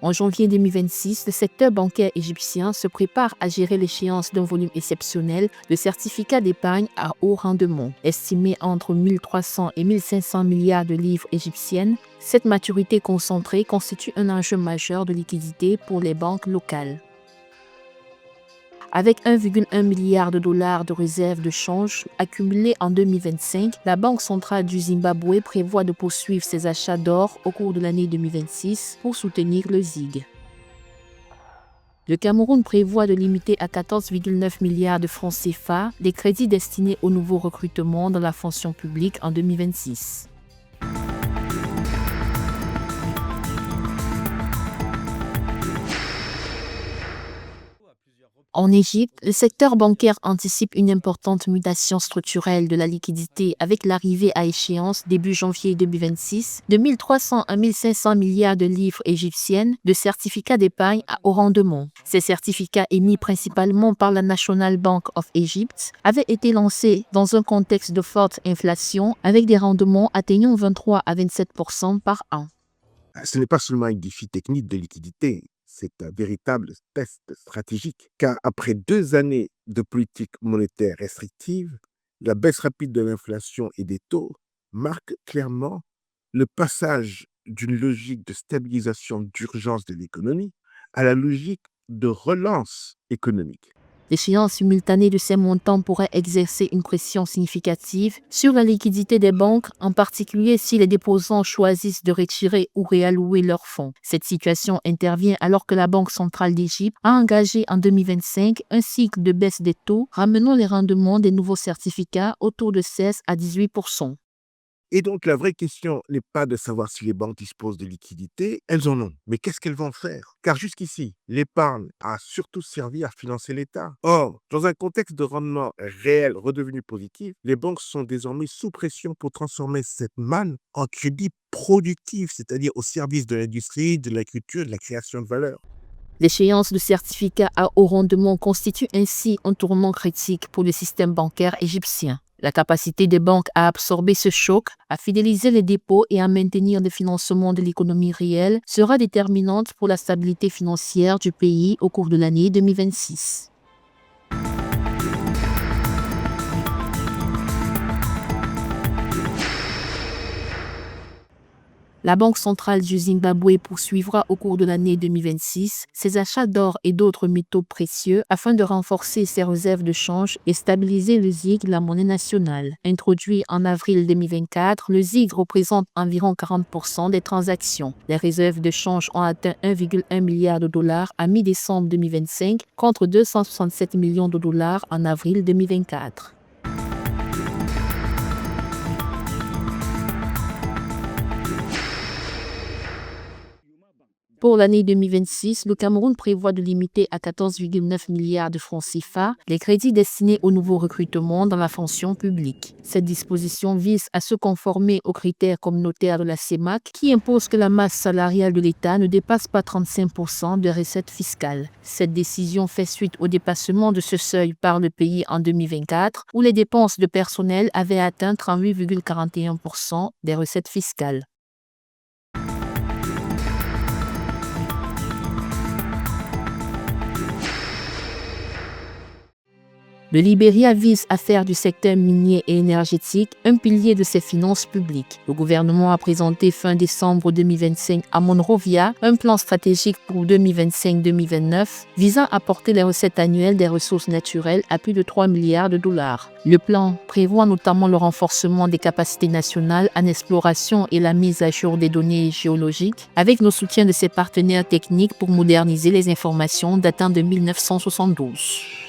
En janvier 2026, le secteur bancaire égyptien se prépare à gérer l'échéance d'un volume exceptionnel de certificats d'épargne à haut rendement. Estimé entre 1300 et 1500 milliards de livres égyptiennes, cette maturité concentrée constitue un enjeu majeur de liquidité pour les banques locales. Avec 1,1 milliard de dollars de réserves de change accumulées en 2025, la Banque centrale du Zimbabwe prévoit de poursuivre ses achats d'or au cours de l'année 2026 pour soutenir le ZiG. Le Cameroun prévoit de limiter à 14,9 milliards de francs CFA les crédits destinés au nouveau recrutement dans la fonction publique en 2026. En Égypte, le secteur bancaire anticipe une importante mutation structurelle de la liquidité avec l'arrivée à échéance début janvier 2026 de 1300 à 1500 milliards de livres égyptiennes de certificats d'épargne à haut rendement. Ces certificats émis principalement par la National Bank of Egypt avaient été lancés dans un contexte de forte inflation avec des rendements atteignant 23 à 27% par an. Ce n'est pas seulement un défi technique de liquidité, c'est un véritable test stratégique, car après 2 années de politique monétaire restrictive, la baisse rapide de l'inflation et des taux marque clairement le passage d'une logique de stabilisation d'urgence de l'économie à la logique de relance économique. L'échéance simultanée de ces montants pourrait exercer une pression significative sur la liquidité des banques, en particulier si les déposants choisissent de retirer ou réallouer leurs fonds. Cette situation intervient alors que la Banque centrale d'Égypte a engagé en 2025 un cycle de baisse des taux, ramenant les rendements des nouveaux certificats autour de 16 à 18%. Et donc, la vraie question n'est pas de savoir si les banques disposent de liquidités, elles en ont. Mais qu'est-ce qu'elles vont faire? Car jusqu'ici, l'épargne a surtout servi à financer l'État. Or, dans un contexte de rendement réel redevenu positif, les banques sont désormais sous pression pour transformer cette manne en crédit productif, c'est-à-dire au service de l'industrie, de l'agriculture, de la création de valeur. L'échéance de certificats à haut rendement constitue ainsi un tournant critique pour le système bancaire égyptien. La capacité des banques à absorber ce choc, à fidéliser les dépôts et à maintenir le financement de l'économie réelle sera déterminante pour la stabilité financière du pays au cours de l'année 2026. La Banque centrale du Zimbabwe poursuivra au cours de l'année 2026 ses achats d'or et d'autres métaux précieux afin de renforcer ses réserves de change et stabiliser le ZiG, la monnaie nationale. Introduit en avril 2024, le ZiG représente environ 40% des transactions. Les réserves de change ont atteint 1,1 milliard de dollars à mi-décembre 2025 contre 267 millions de dollars en avril 2024. Pour l'année 2026, le Cameroun prévoit de limiter à 14,9 milliards de francs CFA les crédits destinés au nouveau recrutement dans la fonction publique. Cette disposition vise à se conformer aux critères communautaires de la CEMAC qui impose que la masse salariale de l'État ne dépasse pas 35% de recettes fiscales. Cette décision fait suite au dépassement de ce seuil par le pays en 2024 où les dépenses de personnel avaient atteint 38,41% des recettes fiscales. Le Libéria vise à faire du secteur minier et énergétique un pilier de ses finances publiques. Le gouvernement a présenté fin décembre 2025 à Monrovia un plan stratégique pour 2025-2029 visant à porter les recettes annuelles des ressources naturelles à plus de 3 milliards de dollars. Le plan prévoit notamment le renforcement des capacités nationales en exploration et la mise à jour des données géologiques avec le soutien de ses partenaires techniques pour moderniser les informations datant de 1972.